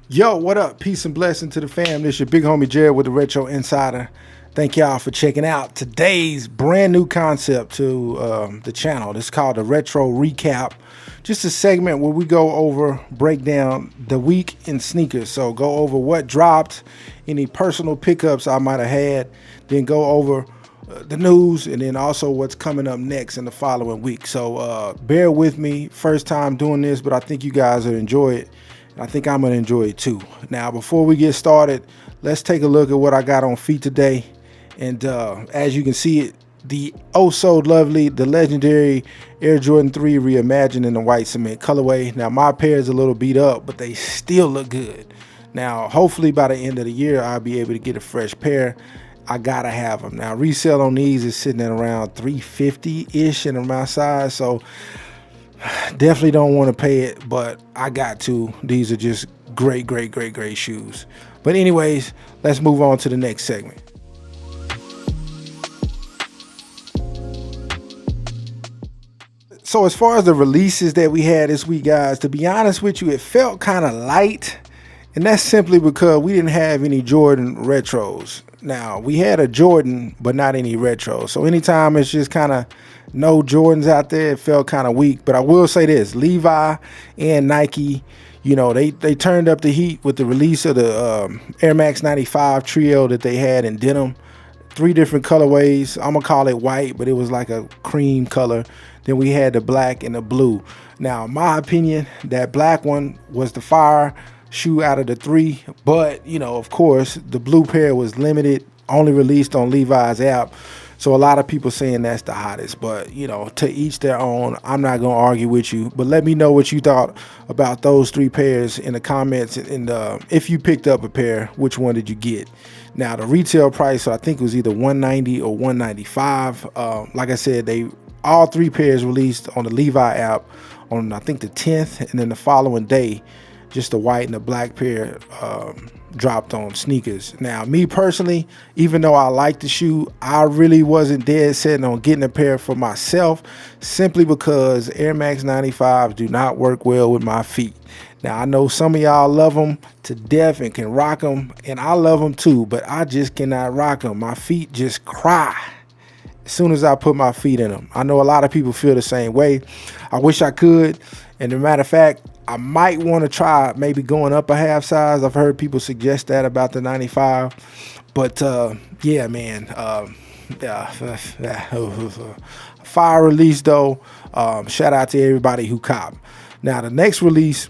Yo, what up? Peace and blessing to the fam. This your big homie Jared with the Retro Insider. Thank y'all for checking out today's brand new concept to the channel. This is called the Retro Recap. Just a segment where we go over, break down the week in sneakers. So go over what dropped, any personal pickups I might have had, then go over the news, and then also what's coming up next in the following week. So bear with me. First time doing this, but I think you guys will enjoy it. I think I'm going to enjoy it too. Now, before we get started, let's take a look at what I got on feet today. And as you can see it, the oh so lovely, the legendary Air Jordan 3 reimagined in the white cement colorway. Now, my pair is a little beat up, but they still look good. Now, hopefully by the end of the year, I'll be able to get a fresh pair. I gotta have them. Now, resale on these is sitting at around $350-ish in my size. So definitely don't want to pay it, but I got to. These are just great shoes. But anyways, let's move on to the next segment. So as far as the releases that we had this week, guys, to be honest with you, it felt kind of light. And that's simply because we didn't have any Jordan retros. Now, we had a Jordan, but not any retros. So anytime it's just kind of no Jordans out there, it felt kind of weak. But I will say this, Levi and Nike, you know, they turned up the heat with the release of the Air Max 95 trio that they had in denim. 3 different colorways. I'm going to call it white, but it was like a cream color. Then we had the black and the blue. Now, in my opinion, that black one was the fire shoe out of the 3, but you know, of course, the blue pair was limited, only released on Levi's app. So a lot of people saying that's the hottest, but you know, to each their own. I'm not gonna argue with you, but let me know what you thought about those 3 pairs in the comments. And if you picked up a pair, which one did you get? Now, the retail price, so I think it was either $190 or $195. Like I said, all 3 pairs released on the Levi app on, I think, the 10th, and then the following day, just the white and the black pair dropped on sneakers. Now, me personally, even though I like the shoe, I really wasn't dead set on getting a pair for myself, simply because Air Max 95s do not work well with my feet. Now, I know some of y'all love them to death and can rock them, and I love them too, but I just cannot rock them. My feet just cry as soon as I put my feet in them. I know a lot of people feel the same way. I wish I could, and as a matter of fact, I might want to try maybe going up a half size. I've heard people suggest that about the 95. But yeah, man. Fire release though. Shout out to everybody who copped. Now, the next release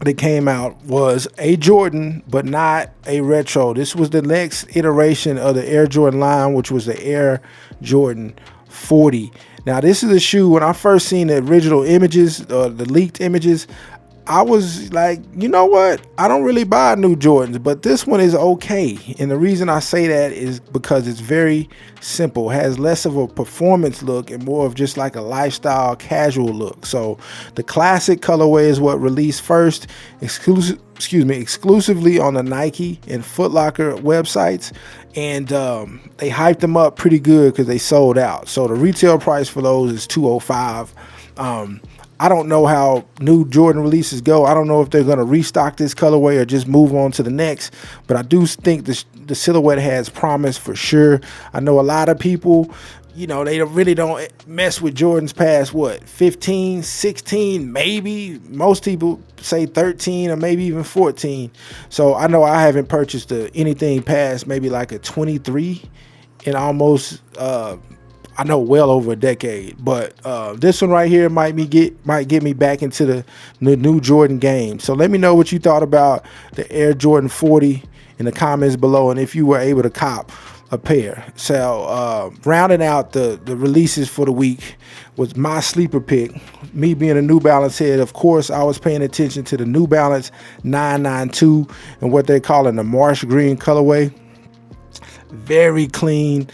that came out was a Jordan, but not a retro. This was the next iteration of the Air Jordan line, which was the Air Jordan 40. Now, this is a shoe, when I first seen the original images, the leaked images, I was like, you know what? I don't really buy new Jordans, but this one is okay. And the reason I say that is because it's very simple. It has less of a performance look and more of just like a lifestyle casual look. So the classic colorway is what released first, exclusively on the Nike and Foot Locker websites. And they hyped them up pretty good because they sold out. So the retail price for those is $205. I don't know how new Jordan releases go. I don't know if they're going to restock this colorway or just move on to the next. But I do think the silhouette has promise for sure. I know a lot of people, you know, they really don't mess with Jordans past, what, 15, 16, maybe. Most people say 13 or maybe even 14. So I know I haven't purchased anything past maybe like a 23 in almost I know well over a decade. But this one right here might get me back into the new Jordan game. So let me know what you thought about the Air Jordan 40 in the comments below, and if you were able to cop a pair. So rounding out the releases for the week was my sleeper pick. Me being a New Balance head, of course, I was paying attention to the New Balance 992 and what they're calling the Marsh green colorway. Very clean,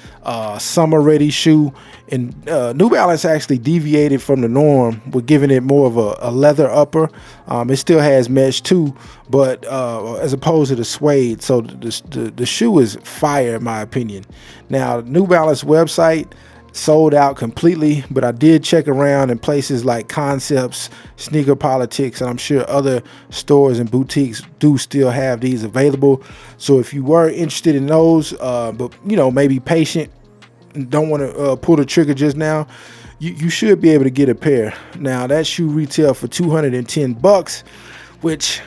summer ready shoe. And New Balance actually deviated from the norm with giving it more of a leather upper. It still has mesh too, but as opposed to the suede. So the shoe is fire in my opinion. Now, New Balance website, sold out completely, but I did check around in places like Concepts, Sneaker Politics, and I'm sure other stores and boutiques do still have these available. So if you were interested in those, but maybe patient and don't want to pull the trigger just now, you should be able to get a pair. Now that shoe retail for $210, which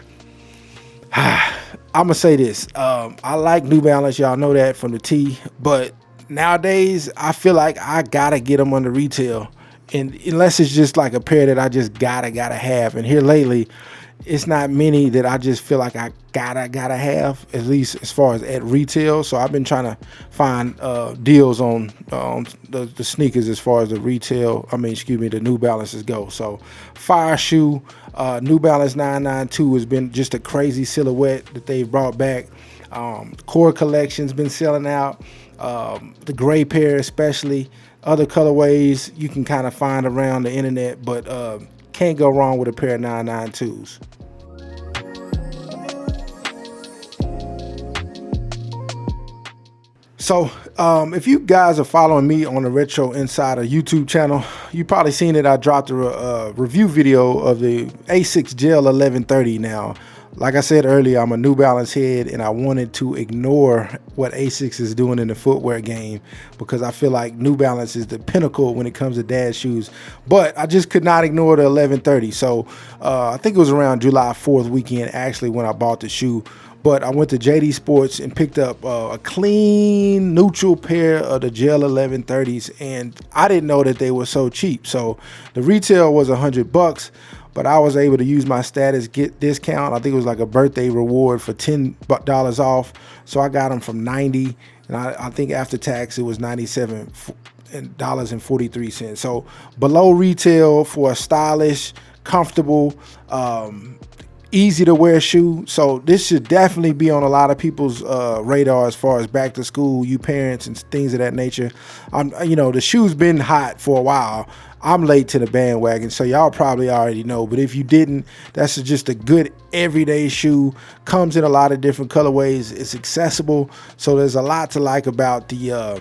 I'm gonna say this. I like New Balance, y'all know that from the T, but nowadays I feel like I gotta get them under retail, and unless it's just like a pair that I just gotta have. And here lately, it's not many that I just feel like I gotta have, at least as far as at retail. So I've been trying to find deals on the sneakers as far as the retail. The New Balances go. So fire shoe, New Balance 992 has been just a crazy silhouette that they've brought back. Core collection's been selling out. The gray pair especially. Other colorways you can kind of find around the internet, but can't go wrong with a pair of 992s. So if you guys are following me on the Retro Insider YouTube channel, you probably seen that I dropped a review video of the Asics Gel 1130. Now, like I said earlier, I'm a New Balance head, and I wanted to ignore what Asics is doing in the footwear game because I feel like New Balance is the pinnacle when it comes to dad shoes. But I just could not ignore the 1130. So I think it was around July 4th weekend actually when I bought the shoe. But I went to JD Sports and picked up a clean neutral pair of the Gel 1130s, and I didn't know that they were so cheap. So the retail was $100, but I was able to use my status get discount. I think it was like a birthday reward for $10 off. So I got them from $90, and I think after tax it was $97.43. So below retail for a stylish, comfortable, easy to wear shoe. So this should definitely be on a lot of people's radar as far as back to school, you parents and things of that nature. The shoe's been hot for a while. I'm late to the bandwagon, so y'all probably already know. But if you didn't, that's just a good everyday shoe. Comes in a lot of different colorways. It's accessible, so there's a lot to like about the Gel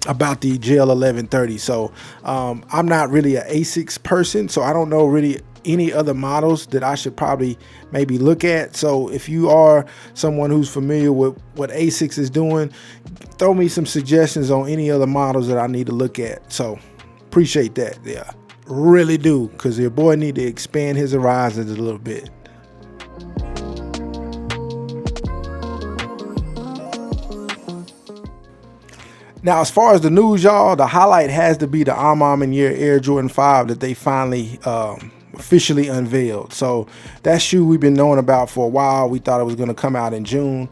1130. So I'm not really an Asics person, so I don't know really any other models that I should probably maybe look at. So if you are someone who's familiar with what Asics is doing, throw me some suggestions on any other models that I need to look at. So appreciate that. Yeah, really do, because your boy need to expand his horizons a little bit. Now, as far as the news, y'all, the highlight has to be the Air Jordan 5 that they finally officially unveiled. So that shoe we've been knowing about for a while. We thought it was going to come out in June.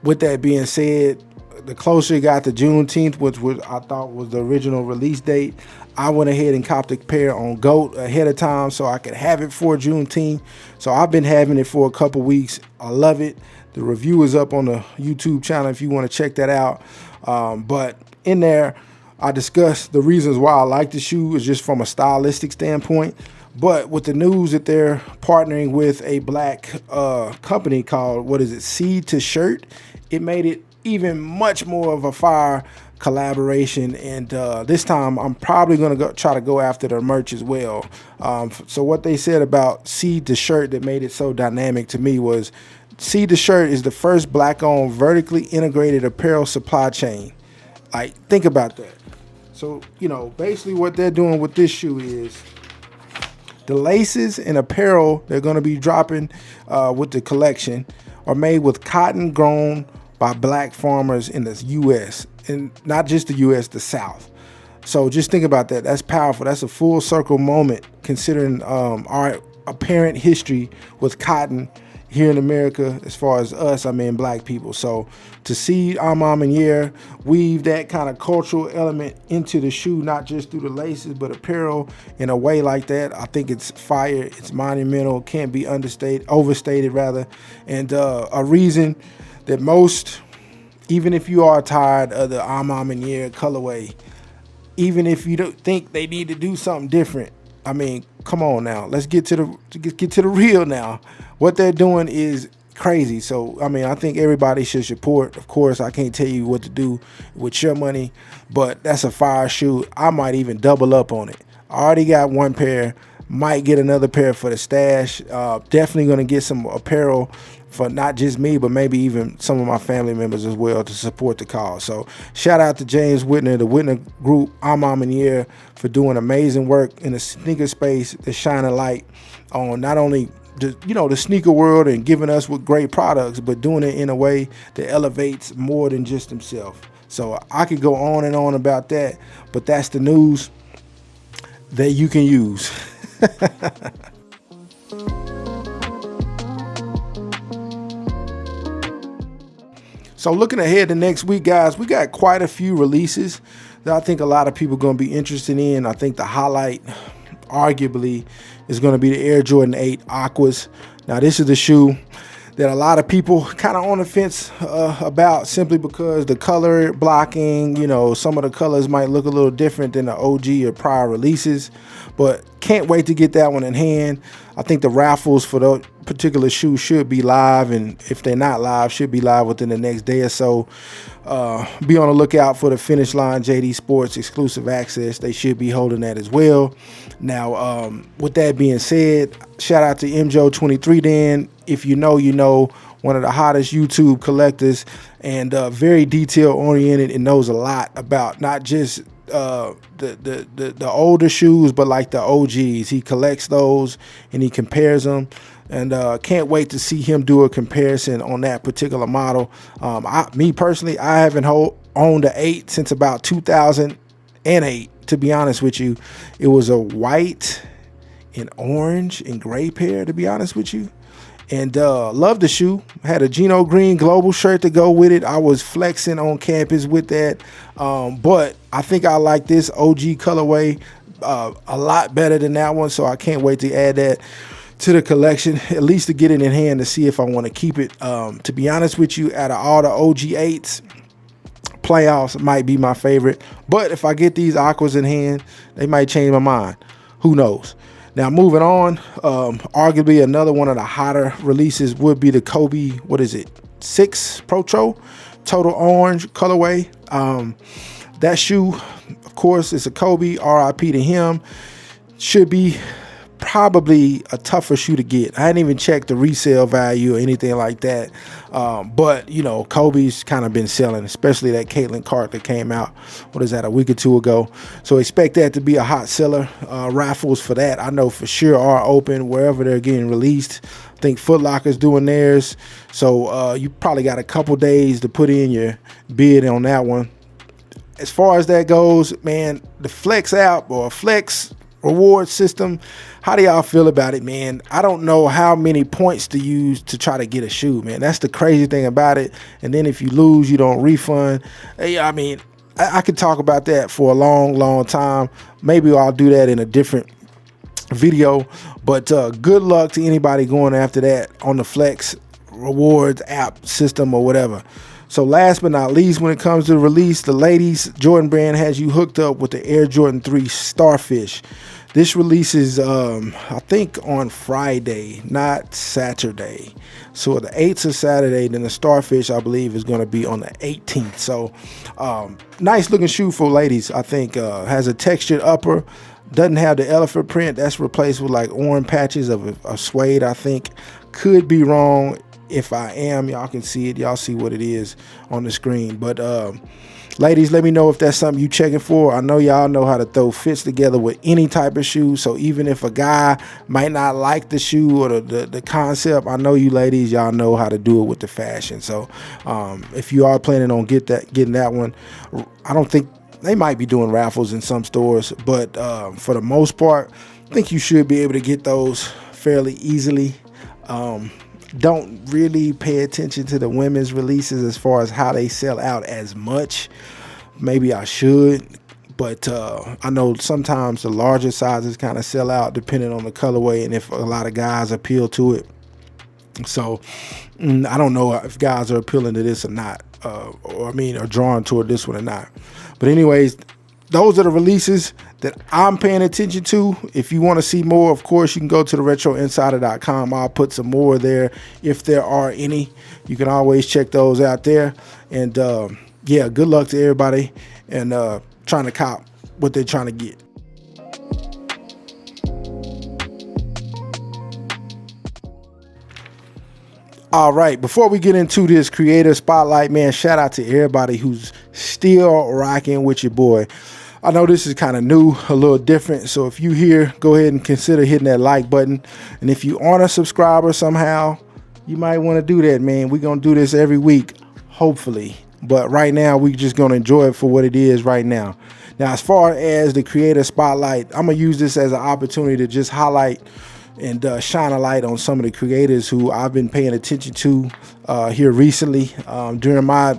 With that being said, the closer it got to Juneteenth, which I thought was the original release date, I went ahead and copped a pair on GOAT ahead of time so I could have it for Juneteenth. So I've been having it for a couple weeks. I love it. The review is up on the YouTube channel if you want to check that out. But in there, I discussed the reasons why I like the shoe is just from a stylistic standpoint. But with the news that they're partnering with a black company called, Seed to Shirt, it made it even much more of a fire collaboration. And this time I'm probably going to try to go after their merch as well. So what they said about Seed to Shirt that made it so dynamic to me was Seed to Shirt is the first black-owned vertically integrated apparel supply chain. Like, think about that. So, basically what they're doing with this shoe is the laces and apparel they're going to be dropping with the collection are made with cotton grown by black farmers in the U.S. and not just the U.S., the South. So just think about that. That's powerful. That's a full circle moment considering our apparent history with cotton here in America as far as us, black people. So to see Year weave that kind of cultural element into the shoe, not just through the laces, but apparel in a way like that, I think it's fire. It's monumental. Can't be overstated rather. And a reason that most, even if you are tired of the Year colorway, even if you don't think they need to do something different, come on now. Let's get to the real now. What they're doing is crazy. So I mean, I think everybody should support. Of course, I can't tell you what to do with your money, but that's a fire shoe. I might even double up on it. I already got one pair, might get another pair for the stash. Definitely gonna get some apparel for not just me, but maybe even some of my family members as well to support the cause. So shout out to James Whitner, the Whitner Group, I'm in the air, for doing amazing work in the sneaker space, to shine a light on not only the sneaker world and giving us with great products, but doing it in a way that elevates more than just himself. So I could go on and on about that, but that's the news that you can use. So looking ahead to next week, guys, we got quite a few releases that I think a lot of people are going to be interested in. I think the highlight, arguably, is going to be the Air Jordan 8 Aquas. Now, this is the shoe that a lot of people kind of on the fence about, simply because the color blocking, some of the colors might look a little different than the OG or prior releases, but can't wait to get that one in hand. I think the raffles for the particular shoe should be live, and if they're not live, should be live within the next day or so. Be on the lookout for the Finish Line JD Sports exclusive access. They should be holding that as well. Now, with that being said, shout out to MJO23 Dan. If you know, one of the hottest YouTube collectors, and very detail oriented, and knows a lot about not just the older shoes, but like the OGs. He collects those and he compares them, and can't wait to see him do a comparison on that particular model. Me personally, I haven't owned an 8 since about 2008. To be honest with you, it was a white and orange and gray pair, to be honest with you. And loved the shoe. Had a Geno Green Global shirt to go with it. I was flexing on campus with that. But I think I like this OG colorway a lot better than that one. So I can't wait to add that to the collection, at least to get it in hand to see if I want to keep it. To be honest with you, out of all the OG 8s, playoffs might be my favorite. But if I get these Aquas in hand, they might change my mind. Who knows? Now, moving on, arguably another one of the hotter releases would be the Kobe, 6 Protro, total orange colorway. That shoe, of course, is a Kobe, RIP to him. Should be probably a tougher shoe to get. I hadn't even checked the resale value or anything like that. But, Kobe's kind of been selling, especially that Caitlin Clark that came out, a week or two ago. So expect that to be a hot seller. Raffles for that, I know for sure, are open wherever they're getting released. I think Foot Locker's doing theirs. So you probably got a couple days to put in your bid on that one. As far as that goes, man, the Flex app or Flex reward system, how do y'all feel about it, man? I don't know how many points to use to try to get a shoe, man. That's the crazy thing about it. And then if you lose, you don't refund. I mean, I could talk about that for a long time. Maybe I'll do that in a different video, but good luck to anybody going after that on the Flex rewards app system or whatever. So last but not least, when it comes to the release, the ladies Jordan brand has you hooked up with the Air Jordan 3 Starfish. This releases, I think, on Friday, not Saturday. So the 8th is Saturday, then the Starfish, I believe, is going to be on the 18th. So nice looking shoe for ladies, I think. Has a textured upper. Doesn't have the elephant print. That's replaced with like orange patches of suede, I think. Could be wrong. If I am, y'all can see it. Y'all see what it is on the screen. But ladies, let me know if that's something you checking for. I know y'all know how to throw fits together with any type of shoe. So even if a guy might not like the shoe or the concept, I know you ladies, y'all know how to do it with the fashion. So if you are planning on getting that one, I don't think they might be doing raffles in some stores, but for the most part, I think you should be able to get those fairly easily. Don't really pay attention to the women's releases as far as how they sell out as much. Maybe I should, but I know sometimes the larger sizes kind of sell out depending on the colorway and if a lot of guys appeal to it. So I don't know if guys are appealing to this or not, or drawn toward this one or not. But anyways, those are the releases that I'm paying attention to. If you want to see more, of course, you can go to the retroinsider.com. I'll put some more there if there are any. You can always check those out there. And yeah, good luck to everybody and trying to cop what they're trying to get. All right, before we get into this creator spotlight, man, shout out to everybody who's still rocking with your boy. I know this is kind of new, a little different. So if you here, go ahead and consider hitting that like button. And if you aren't a subscriber somehow, you might want to do that, man. We're going to do this every week, hopefully. But right now, we're just going to enjoy it for what it is right now. Now, as far as the creator spotlight, I'm going to use this as an opportunity to just highlight and shine a light on some of the creators who I've been paying attention to here recently during my,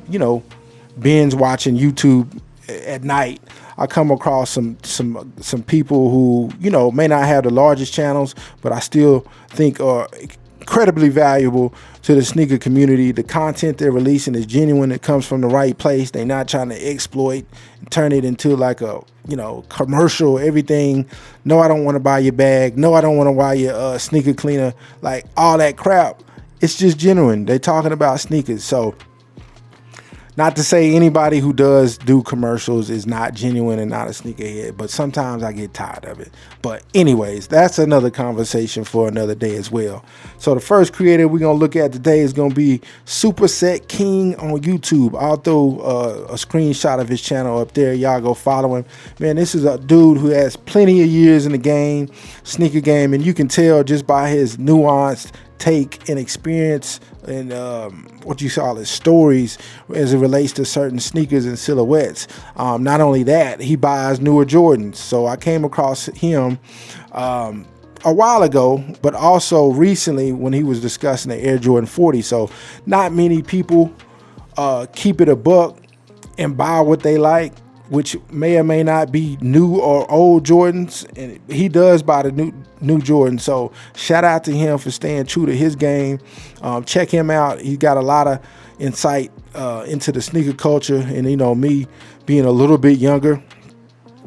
binge watching YouTube at night. I come across some people who, may not have the largest channels, but I still think are incredibly valuable to the sneaker community. The content they're releasing is genuine. It comes from the right place. They're not trying to exploit and turn it into like a, commercial, everything. No, I don't want to buy your bag. No, I don't want to buy your sneaker cleaner. Like all that crap. It's just genuine. They're talking about sneakers. So not to say anybody who does do commercials is not genuine and not a sneakerhead, but sometimes I get tired of it. But anyways, that's another conversation for another day as well. So the first creator we're going to look at today is going to be Superset King on YouTube. I'll throw a screenshot of his channel up there. Y'all go follow him. Man, this is a dude who has plenty of years in the game, sneaker game, and you can tell just by his nuanced take and experience and what you call his stories as it relates to certain sneakers and silhouettes. Not only that, he buys newer Jordans. So I came across him a while ago, but also recently when he was discussing the Air Jordan 40. So not many people keep it a buck and buy what they like, which may or may not be new or old Jordans, and he does buy the new Jordan. So shout out to him for staying true to his game. Check him out. He's got a lot of insight into the sneaker culture, and me being a little bit younger,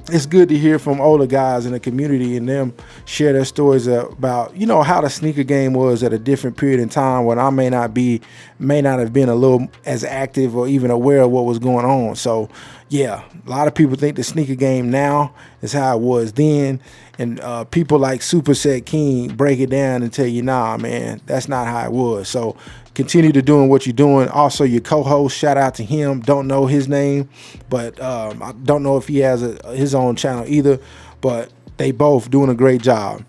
it's good to hear from older guys in the community and them share their stories about, how the sneaker game was at a different period in time when I may not have been a little as active or even aware of what was going on. So yeah, a lot of people think the sneaker game now is how it was then. And people like Superset King break it down and tell you, nah, man, that's not how it was. So continue to doing what you're doing. Also, your co-host, shout out to him. Don't know his name, but I don't know if he has his own channel either, but they both doing a great job.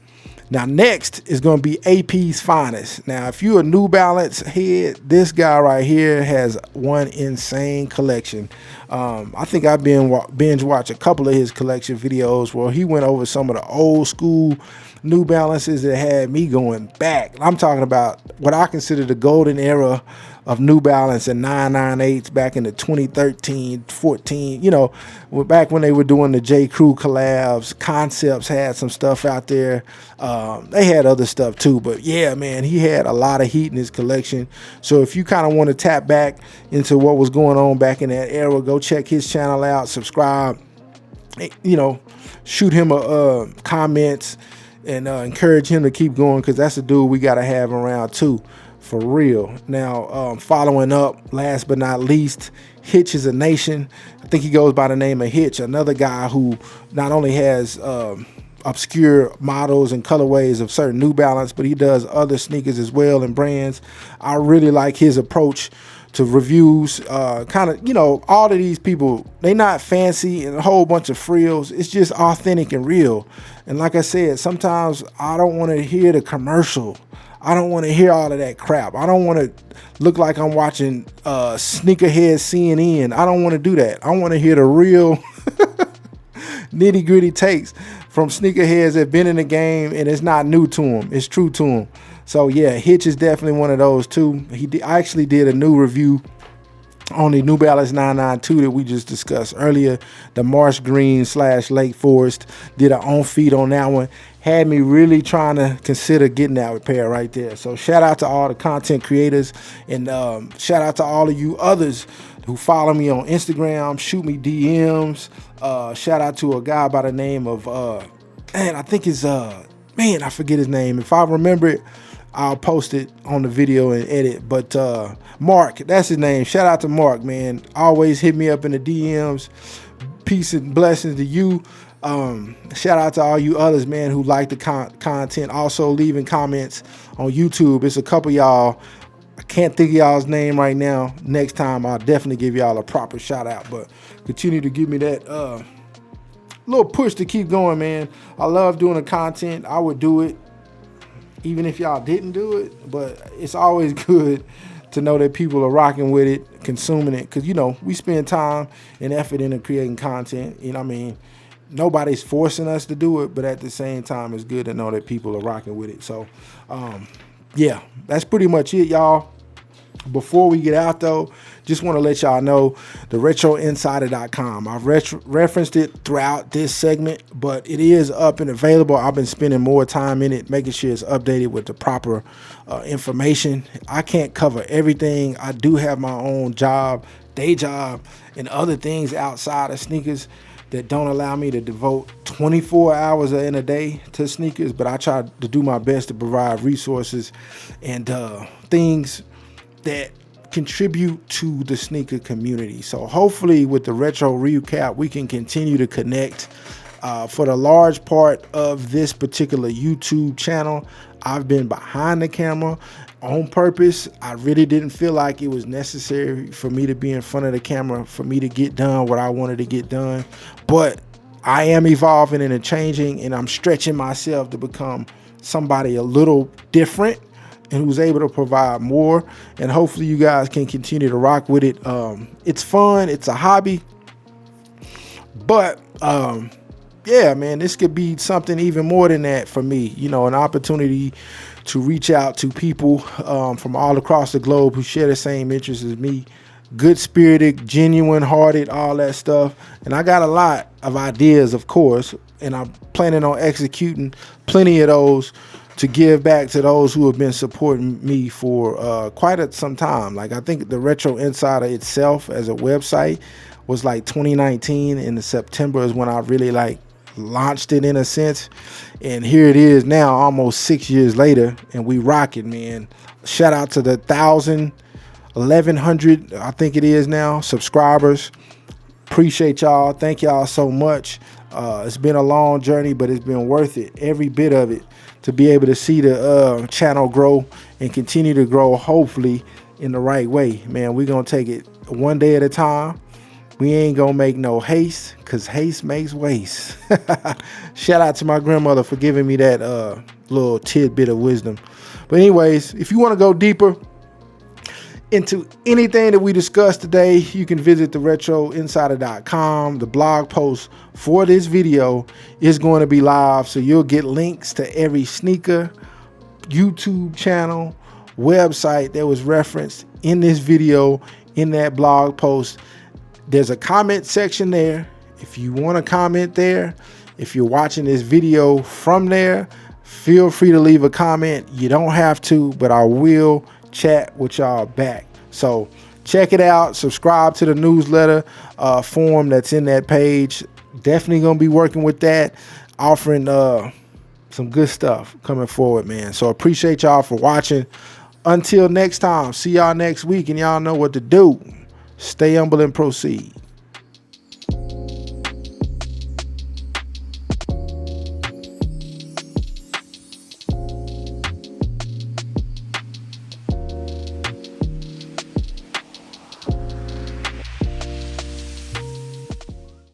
Now, next is going to be AP's Finest. Now, if you're a New Balance head, this guy right here has one insane collection. I think I've been binge watch a couple of his collection videos where he went over some of the old school New Balances that had me going back. I'm talking about what I consider the golden era of New Balance and 998s back in the 2013, 14, back when they were doing the J. Crew collabs. Concepts had some stuff out there. They had other stuff too, but yeah, man, he had a lot of heat in his collection. So if you kind of want to tap back into what was going on back in that era, go check his channel out, subscribe, shoot him a comments and encourage him to keep going, because that's a dude we got to have around too. For real. Now, following up, last but not least, HitchIsANoun. I think he goes by the name of Hitch, another guy who not only has obscure models and colorways of certain New Balance, but he does other sneakers as well and brands. I really like his approach to reviews. All of these people, they not fancy and a whole bunch of frills. It's just authentic and real. And like I said, sometimes I don't want to hear the commercial. I don't want to hear all of that crap. I don't want to look like I'm watching Sneakerhead CNN. I don't want to do that. I want to hear the real nitty gritty takes from sneakerheads that have been in the game, and it's not new to them. It's true to them. So yeah, Hitch is definitely one of those too. I actually did a new review on the New Balance 992 that we just discussed earlier, the Marsh Green / Lake Forest. Did an on feed on that one. Had me really trying to consider getting that pair right there. So shout out to all the content creators, and shout out to all of you others who follow me on Instagram, shoot me DMs. Shout out to a guy by the name of I think it's I forget his name. If I remember it, I'll post it on the video and edit. But Mark, that's his name. Shout out to Mark, man. Always hit me up in the DMs. Peace and blessings to you. Shout out to all you others, man, who like the content. Also leaving comments on YouTube. It's a couple y'all. I can't think of y'all's name right now. Next time I'll definitely give y'all a proper shout out. But continue to give me that little push to keep going, man. I love doing the content. I would do it even if y'all didn't do it. But it's always good to know that people are rocking with it, consuming it. Because, you know, we spend time and effort into creating content. You know what I mean? Nobody's forcing us to do it. But at the same time, it's good to know that people are rocking with it. So, yeah, that's pretty much it, y'all. Before we get out, though, just want to let y'all know the RetroInsider.com. I've referenced it throughout this segment, but it is up and available. I've been spending more time in it, making sure it's updated with the proper information. I can't cover everything. I do have my own job, day job, and other things outside of sneakers that don't allow me to devote 24 hours in a day to sneakers, but I try to do my best to provide resources and things that contribute to the sneaker community. So hopefully with the retro recap, we can continue to connect. For the large part of this particular YouTube channel, I've been behind the camera on purpose. I really didn't feel like it was necessary for me to be in front of the camera for me to get done what I wanted to get done. But I am evolving and changing, and I'm stretching myself to become somebody a little different and who's able to provide more. And hopefully you guys can continue to rock with it. It's fun. It's a hobby. But yeah, man, this could be something even more than that for me. You know, an opportunity to reach out to people from all across the globe who share the same interests as me. Good-spirited, genuine-hearted, all that stuff. And I got a lot of ideas, of course, and I'm planning on executing plenty of those to give back to those who have been supporting me for quite some time. Like, I think the Retro Insider itself as a website was like 2019, in the September is when I really like launched it in a sense. And here it is now, almost 6 years later, and we rocking, man. Shout out to the 1,100, I think it is now, subscribers. Appreciate y'all. Thank y'all so much. It's been a long journey, but it's been worth it, every bit of it, to be able to see the channel grow and continue to grow, hopefully in the right way. Man, we're going to take it one day at a time. We ain't going to make no haste, because haste makes waste. Shout out to my grandmother for giving me that little tidbit of wisdom. But anyways, if you want to go deeper into anything that we discussed today, you can visit the RetroInsider.com. The blog post for this video is going to be live, so you'll get links to every sneaker, YouTube channel, website that was referenced in this video, in that blog post. There's a comment section there. If you want to comment there, if you're watching this video from there, feel free to leave a comment. You don't have to, but I will chat with y'all back. So check it out. Subscribe to the newsletter form that's in that page. Definitely gonna be working with that, offering some good stuff coming forward, man. So appreciate y'all for watching. Until next time, see y'all next week, and y'all know what to do. Stay humble and proceed.